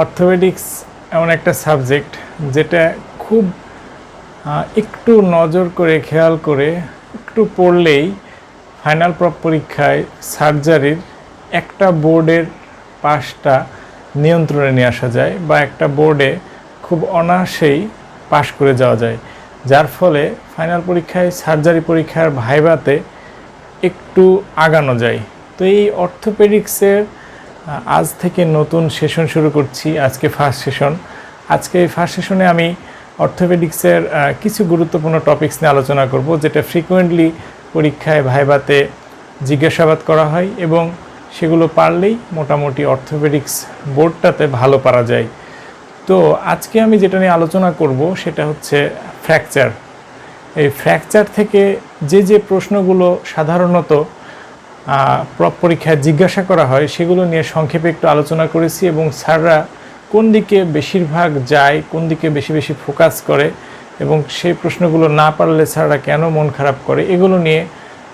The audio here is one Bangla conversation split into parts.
অর্থোপেডিক্স এমন একটা সাবজেক্ট যেটা খুব একটু নজর করে খেয়াল করে একটু পড়লেই ফাইনাল পরীক্ষায় সার্জারির একটা বোর্ডের পাশটা নিয়ন্ত্রণে নিয়ে আসা যায় বা একটা বোর্ডে খুব অনায়াসেই পাশ করে যাওয়া যায়, যার ফলে ফাইনাল পরীক্ষায় সার্জারি পরীক্ষার ভাইভাতে একটু আগানো যায়। তো এই অর্থোপেডিক্সের আজ থেকে নতুন সেশন শুরু করছি। আজকে ফার্স্ট সেশন। আজকে এই ফার্স্ট সেশনে আমি অর্থোপেডিক্সের কিছু গুরুত্বপূর্ণ টপিকস নিয়ে আলোচনা করব, যেটা ফ্রিকুয়েন্টলি পরীক্ষায় ভাইভাতে জিজ্ঞাসাবাদ করা হয় এবং সেগুলো পারলেই মোটামুটি অর্থোপেডিক্স বোর্ডটাতে ভালো পারা যায়। তো আজকে আমি যেটা নিয়ে আলোচনা করব সেটা হচ্ছে ফ্র্যাকচার। এই ফ্র্যাকচার থেকে যে প্রশ্নগুলো সাধারণত পরীক্ষায় জিজ্ঞাসা করা হয় সেগুলো নিয়ে সংক্ষেপে একটু আলোচনা করেছি এবং স্যাররা কোন দিকে বেশিরভাগ যায়, কোন দিকে বেশি বেশি ফোকাস করে এবং সেই প্রশ্নগুলো না পারলে স্যাররা কেন মন খারাপ করে, এগুলো নিয়ে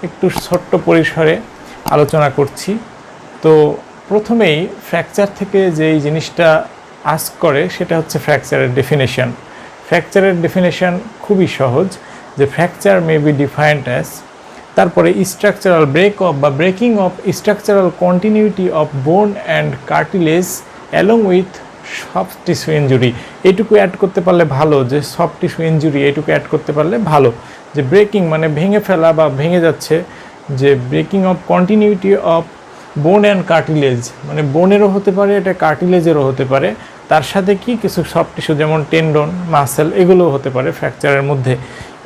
একটু ছোট্ট পরিসরে আলোচনা করছি। তো প্রথমেই ফ্র্যাকচার থেকে যেই জিনিসটা আস্ক করে সেটা হচ্ছে ফ্র্যাকচারের ডেফিনেশন। ফ্র্যাকচারের ডেফিনেশন খুবই সহজ, যে fracture may be defined as, তারপরে স্ট্রাকচারাল ব্রেক অফ বা breaking of structural continuity of বোন and cartilage along with soft tissue injury. এইটুকু অ্যাড করতে পারলে ভালো, যে সফট টিস্যু ইঞ্জুরি এইটুকু অ্যাড করতে পারলে ভালো। যে ব্রেকিং মানে ভেঙে ফেলা বা ভেঙে যাচ্ছে, যে ব্রেকিং অফ কন্টিনিউটি অফ বোন অ্যান্ড কার্টিলেজ মানে বোনেরও হতে পারে, এটা কার্টিলেজেরও হতে পারে, তার সাথে কি কিছু সফট টিস্যু যেমন টেন্ডন, মাসেল এগুলোও হতে পারে ফ্র্যাকচারের মধ্যে।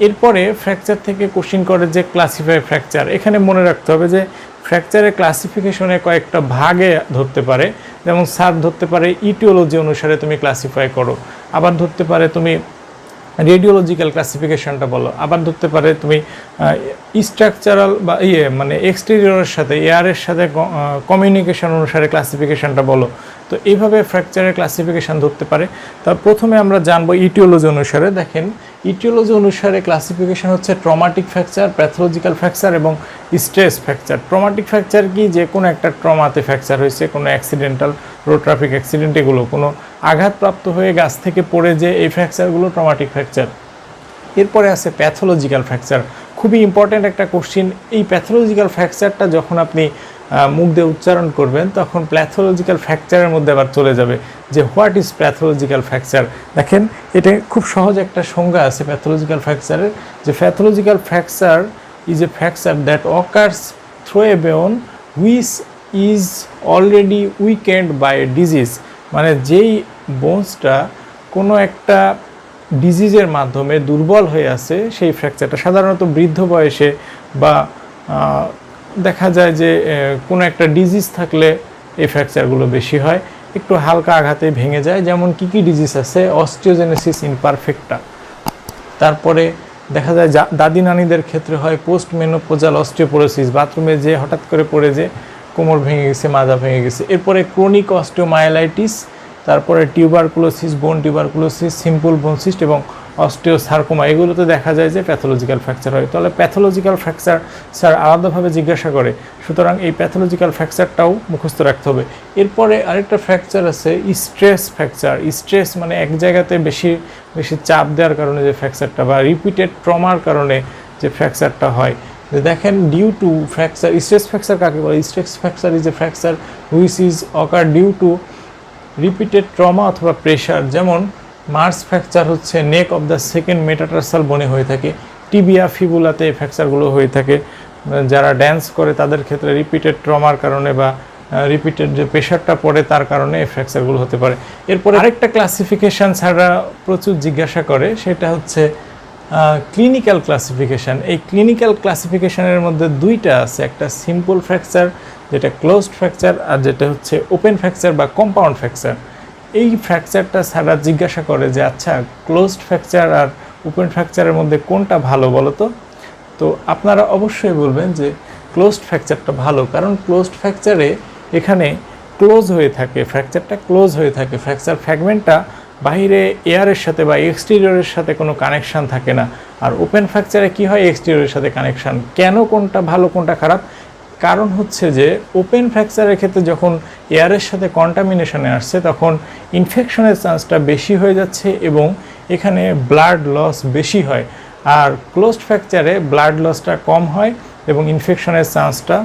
এরপরে ফ্র্যাকচার থেকে কোশ্চিন করে যে ক্লাসিফাই ফ্র্যাকচার। এখানে মনে রাখতে হবে যে ফ্র্যাকচারের ক্লাসিফিকেশনে কয়েকটা ভাগে ধরতে পারে, যেমন স্যার ধরতে পারে ইটিওলজি অনুসারে তুমি ক্লাসিফাই করো, আবার ধরতে পারে তুমি রেডিওলজিক্যাল ক্লাসিফিকেশনটা বলো, আবার ধরতে পারে তুমি স্ট্রাকচারাল বা মানে এক্সটেরিয়রের সাথে এয়ারের সাথে কমিউনিকেশন অনুসারে ক্লাসিফিকেশনটা বলো। তো এইভাবে ফ্র্যাকচারের ক্লাসিফিকেশান ধরতে পারে। তা প্রথমে আমরা জানবো ইটিওলজি অনুসারে। দেখেন, ইটিওলজি অনুসারে ক্লাসিফিকেশান হচ্ছে ট্রমাটিক ফ্র্যাকচার, প্যাথোলজিক্যাল ফ্র্যাকচার এবং স্ট্রেস ফ্র্যাকচার। ট্রমাটিক ফ্র্যাকচার কি, যে কোনো একটা ট্রমাতে ফ্র্যাকচার হয়েছে, কোনো অ্যাক্সিডেন্টাল রোড ট্রাফিক অ্যাক্সিডেন্ট, এগুলো কোনো আঘাতপ্রাপ্ত হয়ে গাছ থেকে পড়ে যে এই ফ্র্যাকচারগুলো ট্রমাটিক ফ্র্যাকচার। এরপরে আছে প্যাথোলজিক্যাল ফ্র্যাকচার, খুবই ইম্পর্ট্যান্ট একটা কোশ্চিন। এই প্যাথোলজিক্যাল ফ্র্যাকচারটা যখন আপনি মুখ দিয়ে উচ্চারণ করবেন তখন প্যাথোলজিক্যাল ফ্র্যাকচারের মধ্যে আবার চলে যাবে, যে হোয়াট ইজ প্যাথোলজিক্যাল ফ্র্যাকচার। দেখেন, এটা খুব সহজ একটা সংজ্ঞা আছে প্যাথোলজিক্যাল ফ্র্যাকচারের, যে pathological fracture is a fracture that occurs through a bone which is already weakened by disease. মানে যেই বোনসটা কোনো একটা ডিজিজের মাধ্যমে দুর্বল হয়ে আছে, সেই ফ্র্যাকচারটা সাধারণত বৃদ্ধ বয়সে বা দেখা যায় যে কোনো একটা ডিজিজ থাকলে এই ফ্র্যাকচারগুলো বেশি হয়, একটু হালকা আঘাতে ভেঙে যায়। যেমন কী ডিজিজ আছে, অস্টিওজেনেসিস ইমপারফেক্টা, তারপরে দেখা যায় দাদি নানিদের ক্ষেত্রে হয় পোস্ট মেনোপোজাল অস্টিওপোরোসিস, বাথরুমে যে হঠাৎ করে পড়ে যে কোমর ভেঙে গেছে, মাজা ভেঙে গেছে। এরপরে ক্রনিক অস্টিওমায়ালাইটিস, তারপরে টিউবারকুলোসিস, বোন টিউবারকুলোসিস, সিম্পল বোন সিস্ট এবং অস্টিওসার্কোমা, এগুলোতে দেখা যায় যে প্যাথোলজিক্যাল ফ্র্যাকচার হয়। তাহলে প্যাথোলজিক্যাল ফ্র্যাকচার স্যার আলাদাভাবে জিজ্ঞাসা করে, সুতরাং এই প্যাথোলজিক্যাল ফ্র্যাকচারটাও মুখস্থ রাখতে হবে। এরপরে আরেকটা ফ্র্যাকচার আছে স্ট্রেস ফ্র্যাকচার। স্ট্রেস মানে এক জায়গাতে বেশি বেশি চাপ দেওয়ার কারণে যে ফ্র্যাকচারটা বা রিপিটেড ট্রমার কারণে যে ফ্র্যাকচারটা হয়। দেখেন, due to fracture, stress fracture কাকে বলে? Stress fracture is a fracture which is occur due to repeated trauma অথবা প্রেশার। যেমন মার্স ফ্র্যাকচার হচ্ছে neck of the second metatarsal বোনে হয়ে থাকে, টিবিয়া ফিবুলাতে এই ফ্র্যাকচারগুলো হয়ে থাকে। যারা ড্যান্স করে তাদের ক্ষেত্রে রিপিটেড ট্রমার কারণে বা রিপিটেড যে প্রেশারটা পড়ে তার কারণে এই ফ্র্যাকচারগুলো হতে পারে। এরপরে আরেকটা ক্লাসিফিকেশান ছাড়া প্রচুর জিজ্ঞাসা করে, সেটা হচ্ছে ক্লিনিক্যাল ক্লাসিফিকেশান। এই ক্লিনিক্যাল ক্লাসিফিকেশানের মধ্যে দুইটা আছে, একটা সিম্পল ফ্র্যাকচার যেটা ক্লোজড ফ্র্যাকচার, আর যেটা হচ্ছে ওপেন ফ্র্যাকচার বা কম্পাউন্ড ফ্র্যাকচার। এই ফ্র্যাকচারটা ছাড়া জিজ্ঞাসা করে যে আচ্ছা, ক্লোজড ফ্র্যাকচার আর ওপেন ফ্র্যাকচারের মধ্যে কোনটা ভালো বলো তো? তো আপনারা অবশ্যই বলবেন যে ক্লোজড ফ্র্যাকচারটা ভালো, কারণ ক্লোজড ফ্র্যাকচারে এখানে ক্লোজ হয়ে থাকে, ফ্র্যাকচারটা ক্লোজ হয়ে থাকে, ফ্র্যাকচার ফ্র্যাগমেন্টটা বাইরে এয়ারের সাথে বা এক্সটেরিয়রের সাথে কোনো কানেকশান থাকে না। আর ওপেন ফ্র্যাকচারে কি হয়, এক্সটেরিয়রের সাথে কানেকশান। কেন কোনটা ভালো কোনটা খারাপ? কারণ হচ্ছে যে ওপেন ফ্র্যাকচারের ক্ষেত্রে যখন এয়ারের সাথে কন্টামিনেশনে আসছে তখন ইনফেকশনের চান্সটা বেশি হয়ে যাচ্ছে এবং এখানে ব্লাড লস বেশি হয়। আর ক্লোজড ফ্র্যাকচারে ব্লাড লসটা কম হয় এবং ইনফেকশনের চান্সটা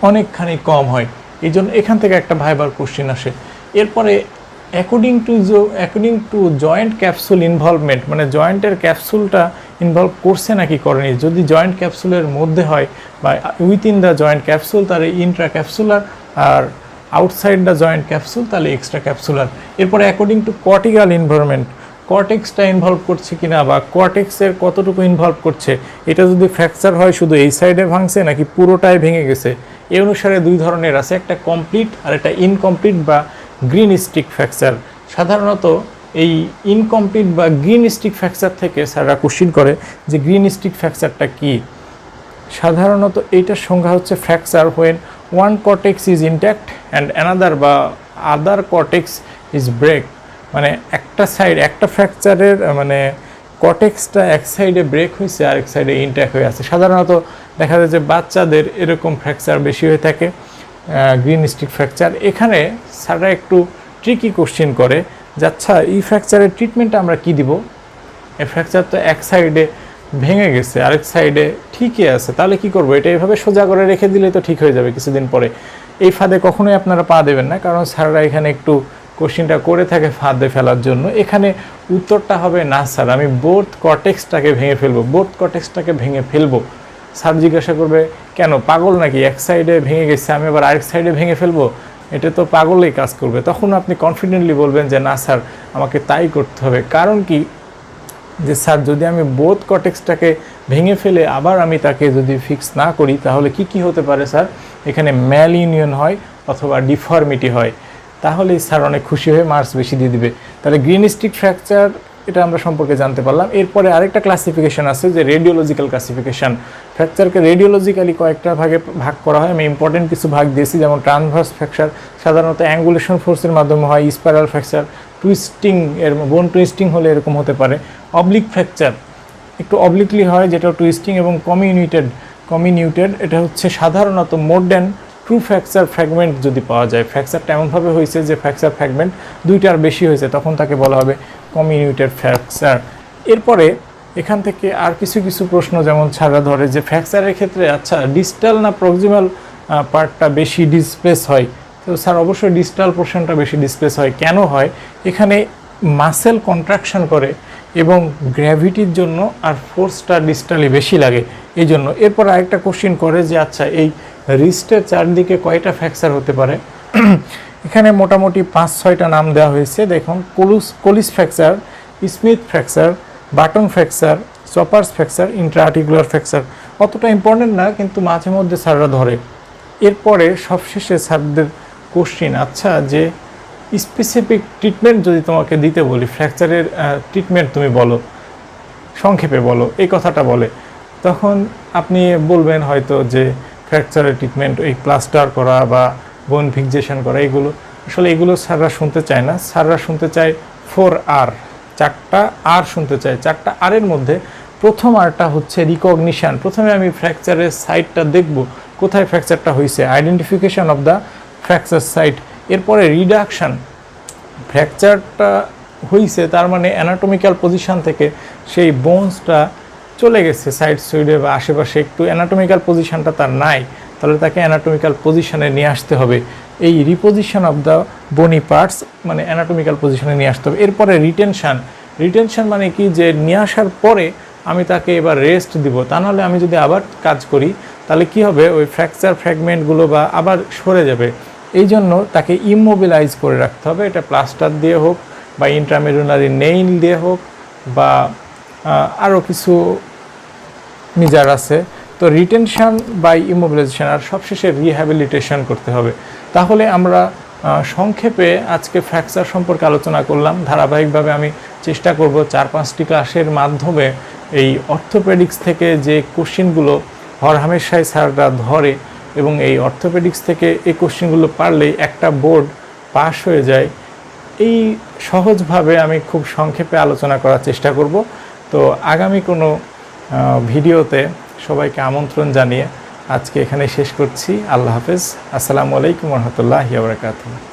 অনেকখানি কম হয়। এই জন্য এখান থেকে একটা ভাইবার কোশ্চেন আসে। এরপরে according two joint capsule involvement, মানে জয়েন্টের ক্যাপসুলটা ইনভলভ করছে নাকি করেনি। যদি জয়েন্ট ক্যাপসুলের মধ্যে হয় বা উইথিন দ্য জয়েন্ট ক্যাপসুল তাহলে ইন্ট্রা ক্যাপসুলার, আর আউটসাইড দ্য জয়েন্ট ক্যাপসুল তাহলে এক্সট্রা ক্যাপসুলার। এরপরে অ্যাকর্ডিং টু কর্টিক্যাল ইনভারনমেন্ট, কর্টেক্সটা ইনভলভ করছে কিনা বা কর্টেক্সের কতটুকু ইনভলভ করছে, এটা যদি ফ্র্যাকচার হয় শুধু এই সাইডে ভাঙছে নাকি পুরোটাই ভেঙে গেছে। এই অনুসারে দুই ধরনের আছে, একটা কমপ্লিট আর একটা ইনকমপ্লিট বা গ্রিন স্টিক ফ্র্যাকচার। সাধারণত এই ইনকমপ্লিট বা গ্রিন স্টিক ফ্র্যাকচার থেকে স্যাররা কোশ্চিন করে যে গ্রিন স্টিক ফ্র্যাকচারটা কি। সাধারণত এইটার সংজ্ঞা হচ্ছে fracture when one cortex is intact and another বা আদার কর্টেক্স ইজ ব্রেক, মানে একটা সাইড, একটা ফ্র্যাকচারের মানে কর্টেক্সটা এক সাইডে ব্রেক হয়েছে আর এক সাইডে ইনট্যাক্ট হয়ে আছে। সাধারণত দেখা যায় যে বাচ্চাদের এরকম ফ্র্যাকচার বেশি হয়ে থাকে, গ্রিন স্টিক ফ্র্যাকচার। এখানে স্যাররা একটু ট্রিকি কোশ্চেন করে যে আচ্ছা এই ফ্র্যাকচারের ট্রিটমেন্টটা আমরা কি দিব, এই ফ্র্যাকচার তো এক সাইডে ভেঙে গেছে আরেক সাইডে ঠিকই আছে, তাহলে কি করবো, এটা এইভাবে সোজা করে রেখে দিলে তো ঠিক হয়ে যাবে কিছুদিন পরে। এই ফাঁদে কখনোই আপনারা পা দেবেন না, কারণ স্যাররা এখানে একটু কোশ্চেনটা করে থাকে ফাঁদে ফেলার জন্য। এখানে উত্তরটা হবে না স্যার, আমি বোথ কর্টেক্সটাকে ভেঙে ফেলবো, বোথ কর্টেক্সটাকে ভেঙে ফেলবো। স্যার জিজ্ঞাসা করবে কেন, পাগল নাকি, এক সাইডে ভেঙে গেছে আমি আবার আরেক সাইডে ভেঙে ফেলবো, এটা তো পাগলেই কাজ করবে। তখন আপনি কনফিডেন্টলি বলবেন যে না স্যার আমাকে তাই করতে হবে। কারণ কি, যে স্যার যদি আমি বোথ কর্টেক্সটাকে ভেঙে ফেলে আবার আমি তাকে যদি ফিক্স না করি তাহলে কি কি হতে পারে স্যার, এখানে ম্যাল ইউনিয়ন হয় অথবা ডিফর্মিটি হয়, তাহলেই স্যার অনেক খুশি হয়ে মার্কস বেশি দিয়ে দিবে। তাহলে গ্রিন স্টিক ফ্র্যাকচার এটা আমরা সম্পর্কে জানতে পারলাম। এরপরে আরেকটা ক্লাসিফিকেশন আছে যে রেডিওলজিক্যাল ক্লাসিফিকেশন। ফ্র্যাকচারকে রেডিওলজিক্যালি কয়েকটা ভাগে ভাগ করা হয়, আমি ইম্পর্টেন্ট কিছু ভাগ দিয়েছি। যেমন ট্রান্সভার্স ফ্র্যাকচার সাধারণত অ্যাঙ্গুলেশন ফোর্সের মাধ্যমে হয়, স্পাইরাল ফ্র্যাকচার টুইস্টিং, এর বোন টুইস্টিং হলে এরকম হতে পারে। অবলিক ফ্র্যাকচার একটু অবলিকলি হয় যেটা টুইস্টিং, এবং কমিউনিউটেড এটা হচ্ছে সাধারণত মোর দেন ট্রু ফ্র্যাকচার ফ্র্যাগমেন্ট যদি পাওয়া যায়, ফ্র্যাকচারটা এমনভাবে হয়েছে যে ফ্র্যাকচার ফ্র্যাগমেন্ট দুইটার বেশি হয়েছে, তখন তাকে বলা হবে কমিউনিউটেড ফ্র্যাকচার। এরপরে এখান থেকে আর কিছু কিছু প্রশ্ন যেমন ছাড়া ধরে যে ফ্র্যাকচারের ক্ষেত্রে আচ্ছা ডিস্টাল না প্রক্সিমাল পার্টটা বেশি ডিসপ্লেস হয়। তো স্যার অবশ্যই ডিস্টাল পোর্শনটা বেশি ডিসপ্লেস হয়। কেন হয়, এখানে মাসেল কন্ট্রাকশন করে এবং গ্র্যাভিটির জন্য আর ফোর্সটা ডিস্টালি বেশি লাগে এই জন্য। এরপর আরেকটা কোশ্চিন করে যে আচ্ছা এই রিস্টের চারদিকে কয়টা ফ্র্যাকচার হতে পারে। এখানে মোটামুটি 5-6টা নাম দেওয়া হয়েছে। দেখুন Colles fracture, Smith fracture, Barton fracture, Chopart's fracture, intraarticular fracture. অতটা ইম্পর্টেন্ট না কিন্তু মাঝে মধ্যে স্যাররা ধরে। এরপরে সবশেষে স্যারদের কোশ্চিন আচ্ছা যে স্পেসিফিক ট্রিটমেন্ট যদি তোমাকে দিতে বলি, ফ্র্যাকচারের ট্রিটমেন্ট তুমি বলো, সংক্ষেপে বলো, এই কথাটা বলে, তখন আপনি বলবেন হয়তো যে ফ্র্যাকচারের ট্রিটমেন্ট এই প্লাস্টার করা বা বোন ফিক্সেশন করা, এগুলো আসলে এগুলো স্যাররা শুনতে চায় না। স্যাররা শুনতে চায় 4R, 4টা আর শুনতে চায়। 4টা আরের মধ্যে প্রথম আরটা হচ্ছে রিকগনিশন। প্রথমে আমি ফ্র্যাকচারের সাইটটা দেখব, কোথায় ফ্র্যাকচারটা হয়েছে, identification of the fracture site. এরপরে রিডাকশান, ফ্র্যাকচারটা হয়েছে তার মানে অ্যানাটমিক্যাল পজিশন থেকে সেই বোনসটা চলে গেছে সাইড সাইডে বা আশেপাশে, একটু অ্যানাটমিক্যাল পজিশনটা তার নাই, তাহলে তাকে অ্যানাটমিক্যাল পজিশনে নিয়ে আসতে হবে। এই রিপোজিশন অফ দ্য বনি পার্টস মানে অ্যানাটমিক্যাল পজিশনে নিয়ে আসতে হবে। এরপরে রিটেনশন মানে কি, যে নিয়ে আসার পরে আমি তাকে এবার রেস্ট দিব, তা নাহলে আমি যদি আবার কাজ করি তাহলে কি হবে, ওই ফ্র্যাকচার ফ্র্যাগমেন্টগুলো বা আবার সরে যাবে। এই জন্য তাকে ইমোবিলাইজ করে রাখতে হবে, এটা প্লাস্টার দিয়ে হোক বা ইন্ট্রামেডুলারি নেইল দিয়ে হোক বা আরও কিছু মেজার আছে। তো রিটেনশন বা ইমোবিলাইজেশন আর সবশেষে রিহ্যাবিলিটেশন করতে হবে। তাহলে আমরা সংক্ষেপে আজকে ফ্র্যাকচার সম্পর্কে আলোচনা করলাম। ধারাবাহিকভাবে আমি চেষ্টা করব 4-5টি ক্লাসের মাধ্যমে এই অর্থোপেডিক্স থেকে যে কোশ্চিনগুলো হরহামেশাই স্যাররা ধরে এবং এই অর্থোপেডিক্স থেকে এই কোশ্চিনগুলো পারলেই একটা বোর্ড পাস হয়ে যায়, এই সহজভাবে আমি খুব সংক্ষেপে আলোচনা করার চেষ্টা করব। তো আগামী কোনো ভিডিওতে সবাইকে আমন্ত্রণ জানিয়ে আজকে এখানে শেষ করছি। আল্লাহ হাফেজ। আসসালামু আলাইকুম রহমতুল্লাহি ওয়া বারাকাতুহু।